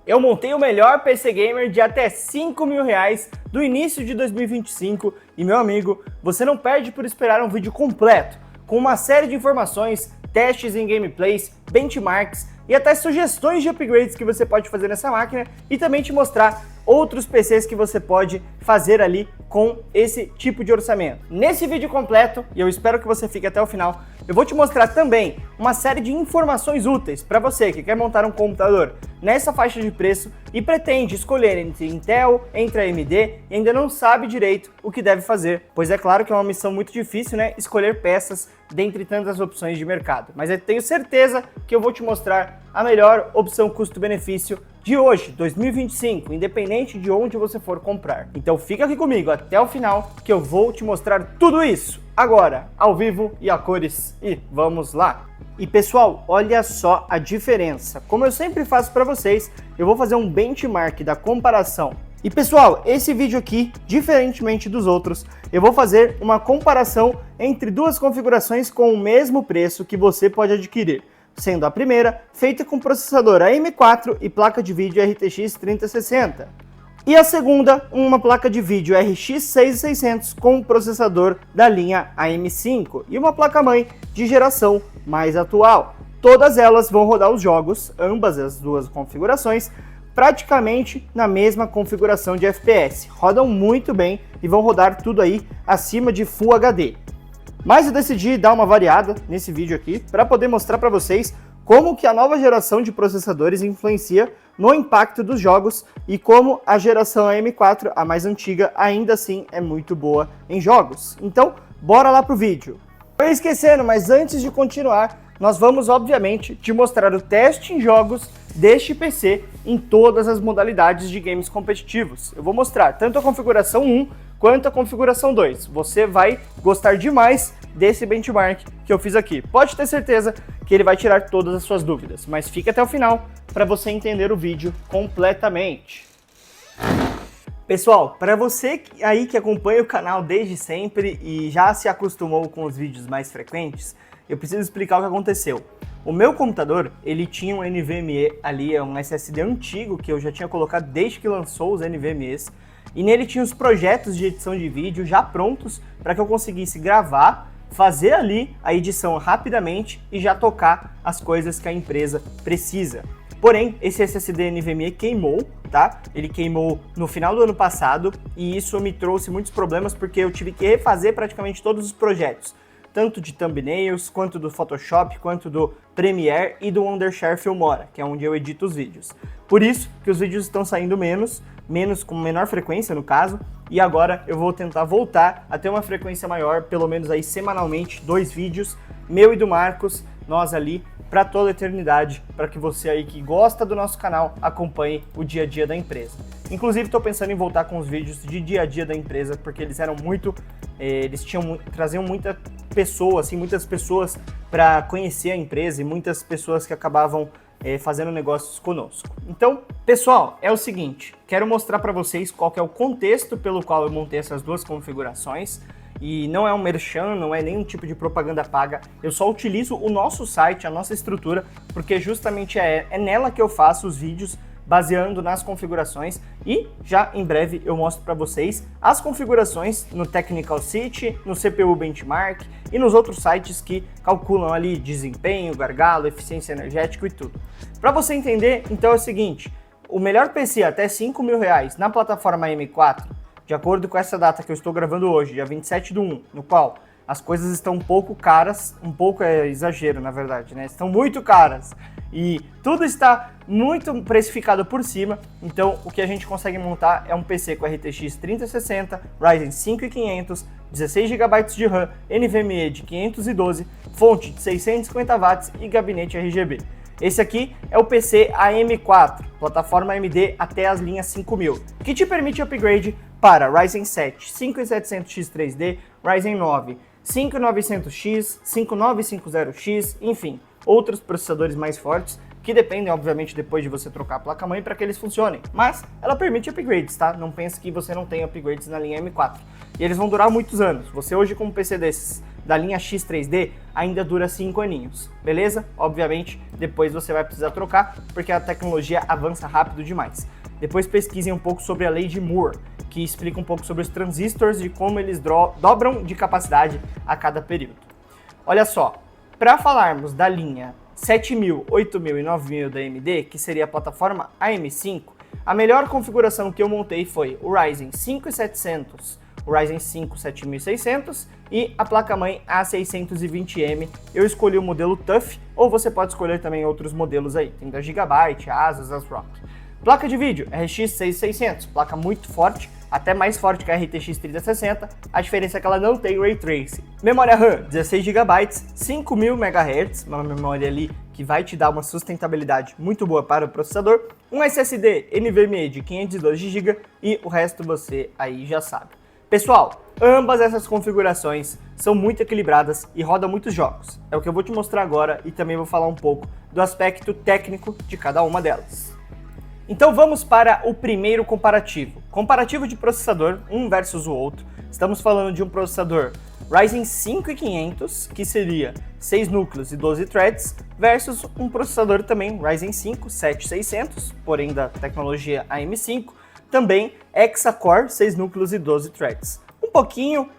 Eu montei o melhor PC Gamer de até R$5.000 do início de 2025 e, meu amigo, você não perde por esperar um vídeo completo, com uma série de informações, testes em gameplays, benchmarks e até sugestões de upgrades que você pode fazer nessa máquina e também te mostrar outros PCs que você pode fazer ali com esse tipo de orçamento. Nesse vídeo completo, e eu espero que você fique até o final, eu vou te mostrar também uma série de informações úteis para você que quer montar um computador nessa faixa de preço e pretende escolher entre Intel, entre AMD e ainda não sabe direito o que deve fazer, pois é claro que é uma missão muito difícil, né, escolher peças dentre tantas opções de mercado. Mas eu tenho certeza que eu vou te mostrar a melhor opção custo-benefício de hoje, 2025, independente de onde você for comprar. Então fica aqui comigo até o final que eu vou te mostrar tudo isso agora, ao vivo e a cores. E vamos lá! E pessoal, olha só a diferença. Como eu sempre faço para vocês, eu vou fazer um benchmark da comparação. E pessoal, esse vídeo aqui, diferentemente dos outros, eu vou fazer uma comparação entre duas configurações com o mesmo preço que você pode adquirir, sendo a primeira feita com processador AM4 e placa de vídeo RTX 3060. E a segunda, uma placa de vídeo RX 6600 com processador da linha AM5 e uma placa-mãe de geração mais atual. Todas elas vão rodar os jogos, ambas as duas configurações, praticamente na mesma configuração de FPS. Rodam muito bem e vão rodar tudo aí acima de Full HD. Mas eu decidi dar uma variada nesse vídeo aqui para poder mostrar para vocês como que a nova geração de processadores influencia no impacto dos jogos e como a geração AM4, a mais antiga, ainda assim é muito boa em jogos. Então, bora lá pro vídeo. Eu ia esquecendo, mas antes de continuar, nós vamos obviamente te mostrar o teste em jogos deste PC em todas as modalidades de games competitivos. Eu vou mostrar tanto a configuração 1 quanto a configuração 2. Você vai gostar demais desse benchmark que eu fiz aqui. Pode ter certeza que ele vai tirar todas as suas dúvidas, mas fique até o final para você entender o vídeo completamente. Pessoal, para você aí que acompanha o canal desde sempre e já se acostumou com os vídeos mais frequentes, eu preciso explicar o que aconteceu. O meu computador, ele tinha um NVMe ali, é um SSD antigo que eu já tinha colocado desde que lançou os NVMes, e nele tinha os projetos de edição de vídeo já prontos para que eu conseguisse gravar, fazer ali a edição rapidamente e já tocar as coisas que a empresa precisa. Porém, esse SSD NVMe queimou, tá? Ele queimou no final do ano passado e isso me trouxe muitos problemas porque eu tive que refazer praticamente todos os projetos, tanto de thumbnails, quanto do Photoshop, quanto do Premiere e do Wondershare Filmora, que é onde eu edito os vídeos. Por isso que os vídeos estão saindo menos com menor frequência no caso, e agora eu vou tentar voltar a ter uma frequência maior, pelo menos aí semanalmente, 2 vídeos, meu e do Marcos, nós ali, para toda a eternidade, para que você aí que gosta do nosso canal acompanhe o dia a dia da empresa. Inclusive estou pensando em voltar com os vídeos de dia a dia da empresa, porque eles eram muito, traziam muita pessoa, assim, muitas pessoas para conhecer a empresa e muitas pessoas que acabavam fazendo negócios conosco. Então, pessoal, é o seguinte, quero mostrar para vocês qual que é o contexto pelo qual eu montei essas duas configurações. E não é um merchan, não é nenhum tipo de propaganda paga, eu só utilizo o nosso site, a nossa estrutura, porque justamente é nela que eu faço os vídeos baseando nas configurações e já em breve eu mostro para vocês as configurações no Technical City, no CPU Benchmark e nos outros sites que calculam ali desempenho, gargalo, eficiência energética e tudo. Para você entender, então é o seguinte, o melhor PC até R$5.000 na plataforma M4, de acordo com essa data que eu estou gravando hoje, dia 27/1, no qual as coisas estão um pouco caras, um pouco é exagero na verdade, né? Estão muito caras e tudo está muito precificado por cima, então o que a gente consegue montar é um PC com RTX 3060, Ryzen 5500, 16 GB de RAM, NVMe de 512, fonte de 650 watts e gabinete RGB. Esse aqui é o PC AM4, plataforma AMD até as linhas 5000, que te permite upgrade para Ryzen 7 5700X 3D, Ryzen 9 5900X, 5950X, enfim, outros processadores mais fortes que dependem, obviamente, depois de você trocar a placa-mãe para que eles funcionem. Mas ela permite upgrades, tá? Não pense que você não tem upgrades na linha M4. E eles vão durar muitos anos. Você hoje com um PC desses da linha X3D ainda dura 5 aninhos, beleza? Obviamente, depois você vai precisar trocar, porque a tecnologia avança rápido demais. Depois pesquisem um pouco sobre a lei de Moore, que explica um pouco sobre os transistores e como eles dobram de capacidade a cada período. Olha só, para falarmos da linha 7000, 8000 e 9000 da AMD, que seria a plataforma AM5, a melhor configuração que eu montei foi o Ryzen 5700, o Ryzen 5 7600 e a placa-mãe A620M. Eu escolhi o modelo TUF, ou você pode escolher também outros modelos aí, tem da Gigabyte, Asus, ASRock. Placa de vídeo, RX 6600, placa muito forte, até mais forte que a RTX 3060, a diferença é que ela não tem Ray Tracing. Memória RAM, 16 GB, 5000 MHz, uma memória ali que vai te dar uma sustentabilidade muito boa para o processador, um SSD NVMe de 512 GB e o resto você aí já sabe. Pessoal, ambas essas configurações são muito equilibradas e rodam muitos jogos. É o que eu vou te mostrar agora e também vou falar um pouco do aspecto técnico de cada uma delas. Então vamos para o primeiro comparativo. Comparativo de processador, um versus o outro. Estamos falando de um processador Ryzen 5500, que seria 6 núcleos e 12 threads, versus um processador também Ryzen 5 7600, porém da tecnologia AM5, também Hexa-core, 6 núcleos e 12 threads. Um pouquinho,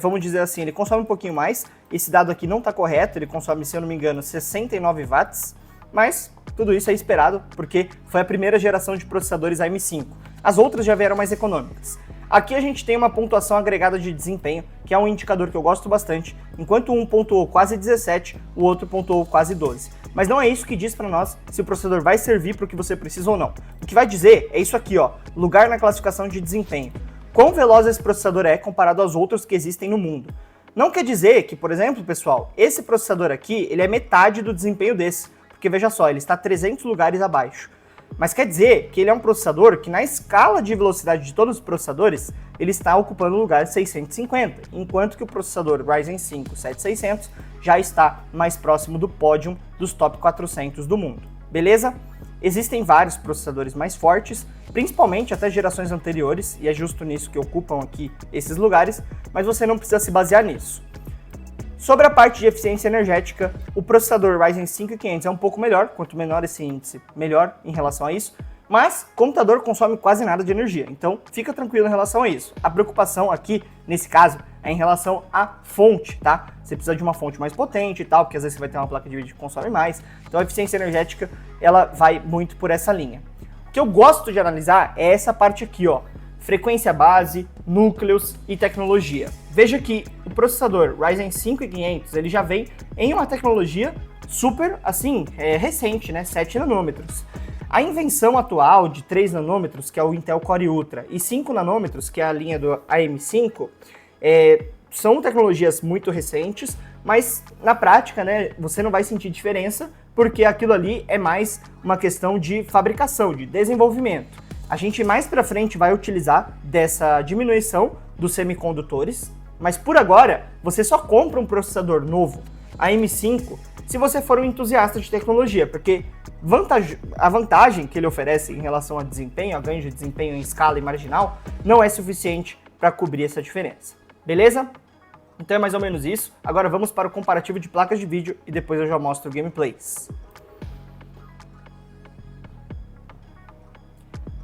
vamos dizer assim, ele consome um pouquinho mais. Esse dado aqui não está correto, ele consome, se eu não me engano, 69 watts, mas tudo isso é esperado, porque foi a primeira geração de processadores AM5. As outras já vieram mais econômicas. Aqui a gente tem uma pontuação agregada de desempenho, que é um indicador que eu gosto bastante, enquanto um pontuou quase 17, o outro pontuou quase 12. Mas não é isso que diz para nós se o processador vai servir para o que você precisa ou não. O que vai dizer é isso aqui, ó, lugar na classificação de desempenho. Quão veloz esse processador é comparado aos outros que existem no mundo. Não quer dizer que, por exemplo, pessoal, esse processador aqui, ele é metade do desempenho desse. Porque veja só, ele está 300 lugares abaixo. Mas quer dizer que ele é um processador que na escala de velocidade de todos os processadores, ele está ocupando o lugar 650, enquanto que o processador Ryzen 5 7600 já está mais próximo do pódio dos top 400 do mundo. Beleza? Existem vários processadores mais fortes, principalmente até gerações anteriores, e é justo nisso que ocupam aqui esses lugares, mas você não precisa se basear nisso. Sobre a parte de eficiência energética, o processador Ryzen 5500 é um pouco melhor, quanto menor esse índice, melhor em relação a isso, mas o computador consome quase nada de energia, então fica tranquilo em relação a isso. A preocupação aqui, nesse caso, é em relação à fonte, tá? Você precisa de uma fonte mais potente e tal, porque às vezes você vai ter uma placa de vídeo que consome mais, então a eficiência energética, ela vai muito por essa linha. O que eu gosto de analisar é essa parte aqui, ó, frequência base, núcleos e tecnologia. Veja que o processador Ryzen 5500, ele já vem em uma tecnologia super, assim, recente, né, 7 nanômetros. A invenção atual de 3 nanômetros, que é o Intel Core Ultra, e 5 nanômetros, que é a linha do AM5, são tecnologias muito recentes, mas na prática, né, você não vai sentir diferença, porque aquilo ali é mais uma questão de fabricação, de desenvolvimento. A gente mais para frente vai utilizar dessa diminuição dos semicondutores, mas por agora você só compra um processador novo, a M5, se você for um entusiasta de tecnologia, porque a vantagem que ele oferece em relação a desempenho, a ganho de desempenho em escala e marginal, não é suficiente para cobrir essa diferença. Beleza? Então é mais ou menos isso. Agora vamos para o comparativo de placas de vídeo e depois eu já mostro gameplays.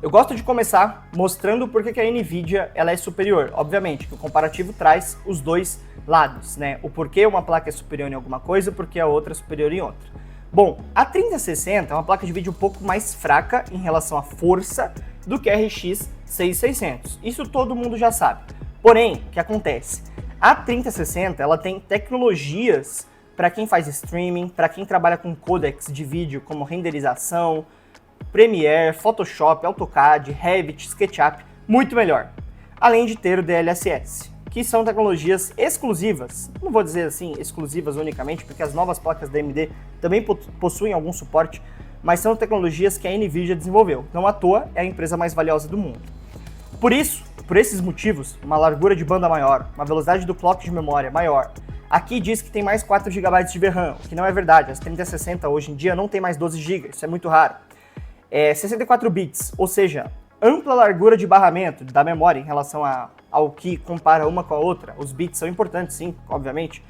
Eu gosto de começar mostrando por que a NVIDIA ela é superior. Obviamente que o comparativo traz os dois lados, né? O porquê uma placa é superior em alguma coisa e porque a outra é superior em outra. Bom, a 3060 é uma placa de vídeo um pouco mais fraca em relação à força do que a RX 6600. Isso todo mundo já sabe. Porém, o que acontece? A 3060 ela tem tecnologias para quem faz streaming, para quem trabalha com codecs de vídeo como renderização, Premiere, Photoshop, AutoCAD, Revit, SketchUp, muito melhor. Além de ter o DLSS, que são tecnologias exclusivas, não vou dizer assim exclusivas unicamente, porque as novas placas da AMD também possuem algum suporte, mas são tecnologias que a NVIDIA desenvolveu. Não à toa é a empresa mais valiosa do mundo. Por isso, por esses motivos, uma largura de banda maior, uma velocidade do clock de memória maior. Aqui diz que tem mais 4 GB de VRAM, o que não é verdade. As 3060 hoje em dia não tem mais 12 GB, isso é muito raro. 64 bits, ou seja, ampla largura de barramento da memória em relação ao que compara uma com a outra. Os bits são importantes, sim, obviamente.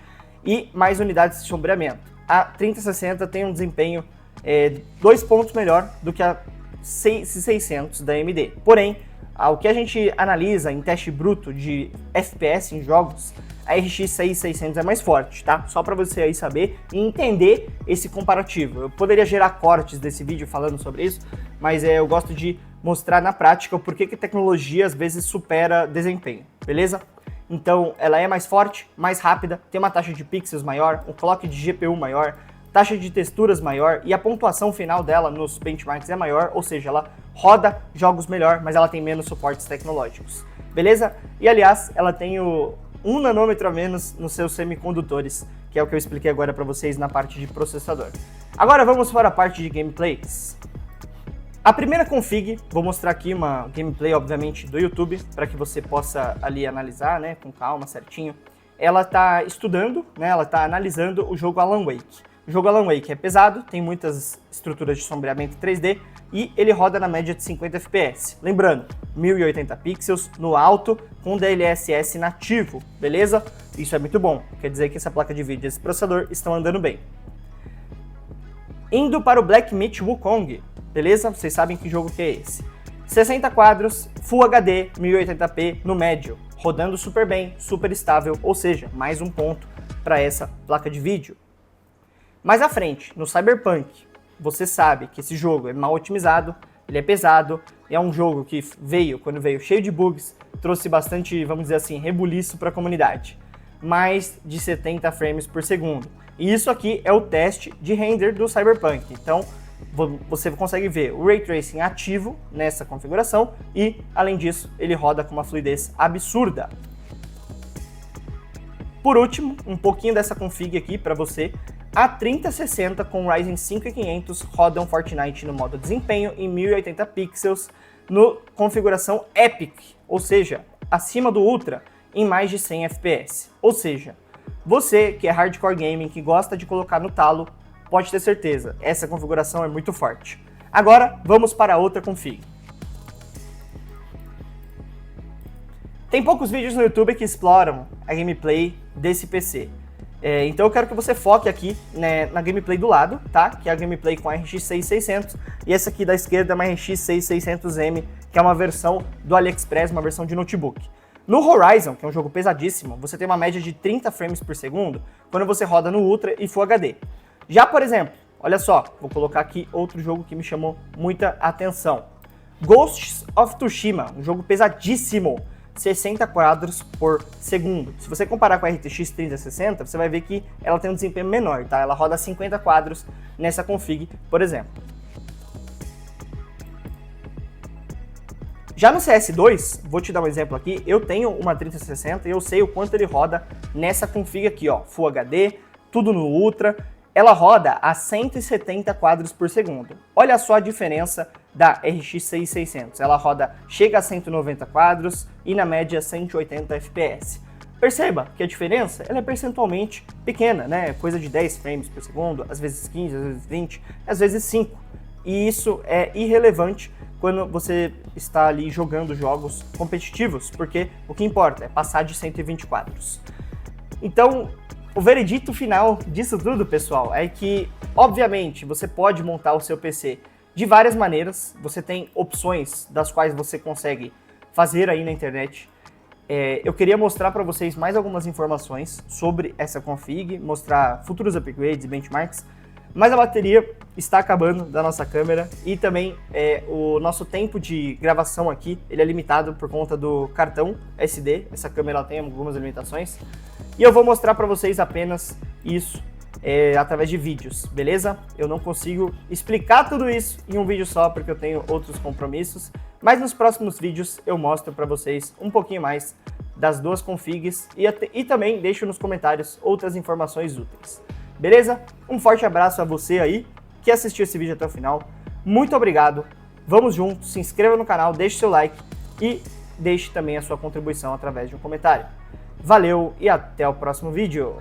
e mais unidades de sombreamento. A 3060 tem um desempenho 2 pontos melhor do que a 600 da AMD. Porém, o que a gente analisa em teste bruto de FPS em jogos, a RX 6600 é mais forte, tá? Só para você aí saber e entender esse comparativo. Eu poderia gerar cortes desse vídeo falando sobre isso, mas eu gosto de mostrar na prática o porquê que tecnologia às vezes supera desempenho, beleza? Então, ela é mais forte, mais rápida, tem uma taxa de pixels maior, um clock de GPU maior, taxa de texturas maior e a pontuação final dela nos benchmarks é maior, ou seja, ela roda jogos melhor, mas ela tem menos suportes tecnológicos, beleza? E aliás, ela tem 1 nanômetro a menos nos seus semicondutores, que é o que eu expliquei agora para vocês na parte de processador. Agora vamos para a parte de gameplays. A primeira config, vou mostrar aqui uma gameplay, obviamente, do YouTube, para que você possa ali analisar, né, com calma, certinho. Ela está estudando, né, ela está analisando o jogo Alan Wake. O jogo Alan Wake é pesado, tem muitas estruturas de sombreamento 3D e ele roda na média de 50 FPS. Lembrando, 1080 pixels no alto com DLSS nativo, beleza? Isso é muito bom, quer dizer que essa placa de vídeo e esse processador estão andando bem. Indo para o Black Myth Wukong, beleza? Vocês sabem que jogo que é esse. 60 quadros, Full HD, 1080p no médio, rodando super bem, super estável, ou seja, mais um ponto para essa placa de vídeo. Mais à frente, no Cyberpunk, você sabe que esse jogo é mal otimizado, ele é pesado, é um jogo que quando veio cheio de bugs, trouxe bastante, vamos dizer assim, rebuliço para a comunidade. Mais de 70 frames por segundo. E isso aqui é o teste de render do Cyberpunk. Então, você consegue ver o Ray Tracing ativo nessa configuração e, além disso, ele roda com uma fluidez absurda. Por último, um pouquinho dessa config aqui para você. A 3060 com Ryzen 5500 roda um Fortnite no modo desempenho em 1080 pixels no configuração Epic, ou seja, acima do Ultra, em mais de 100 FPS. Ou seja, você que é hardcore gaming, que gosta de colocar no talo, pode ter certeza, essa configuração é muito forte. Agora, vamos para outra config. Tem poucos vídeos no YouTube que exploram a gameplay desse PC. Então eu quero que você foque aqui, né, na gameplay do lado, tá? Que é a gameplay com a RX 6600 e essa aqui da esquerda é uma RX 6600M, que é uma versão do AliExpress, uma versão de notebook. No Horizon, que é um jogo pesadíssimo, você tem uma média de 30 frames por segundo quando você roda no Ultra e Full HD. Já, por exemplo, olha só, vou colocar aqui outro jogo que me chamou muita atenção. Ghosts of Tsushima, um jogo pesadíssimo, 60 quadros por segundo. Se você comparar com a RTX 3060, você vai ver que ela tem um desempenho menor, tá? Ela roda 50 quadros nessa config, por exemplo. Já no CS2, vou te dar um exemplo aqui, eu tenho uma 3060 e eu sei o quanto ele roda nessa config aqui, ó, Full HD, tudo no Ultra. Ela roda a 170 quadros por segundo. Olha só a diferença da RX 6600. Ela chega a 190 quadros e na média 180 FPS. Perceba que a diferença ela é percentualmente pequena, né? Coisa de 10 frames por segundo, às vezes 15, às vezes 20, às vezes 5. E isso é irrelevante quando você está ali jogando jogos competitivos, porque o que importa é passar de 120 quadros. Então, o veredito final disso tudo, pessoal, é que, obviamente, você pode montar o seu PC de várias maneiras. Você tem opções das quais você consegue fazer aí na internet. Eu queria mostrar para vocês mais algumas informações sobre essa config, mostrar futuros upgrades e benchmarks, mas a bateria está acabando da nossa câmera e também o nosso tempo de gravação aqui ele é limitado por conta do cartão SD. Essa câmera tem algumas limitações. E eu vou mostrar para vocês apenas isso através de vídeos, beleza? Eu não consigo explicar tudo isso em um vídeo só porque eu tenho outros compromissos, mas nos próximos vídeos eu mostro para vocês um pouquinho mais das duas configs e também deixo nos comentários outras informações úteis, beleza? Um forte abraço a você aí que assistiu esse vídeo até o final, muito obrigado, vamos juntos, se inscreva no canal, deixe seu like e deixe também a sua contribuição através de um comentário. Valeu e até o próximo vídeo!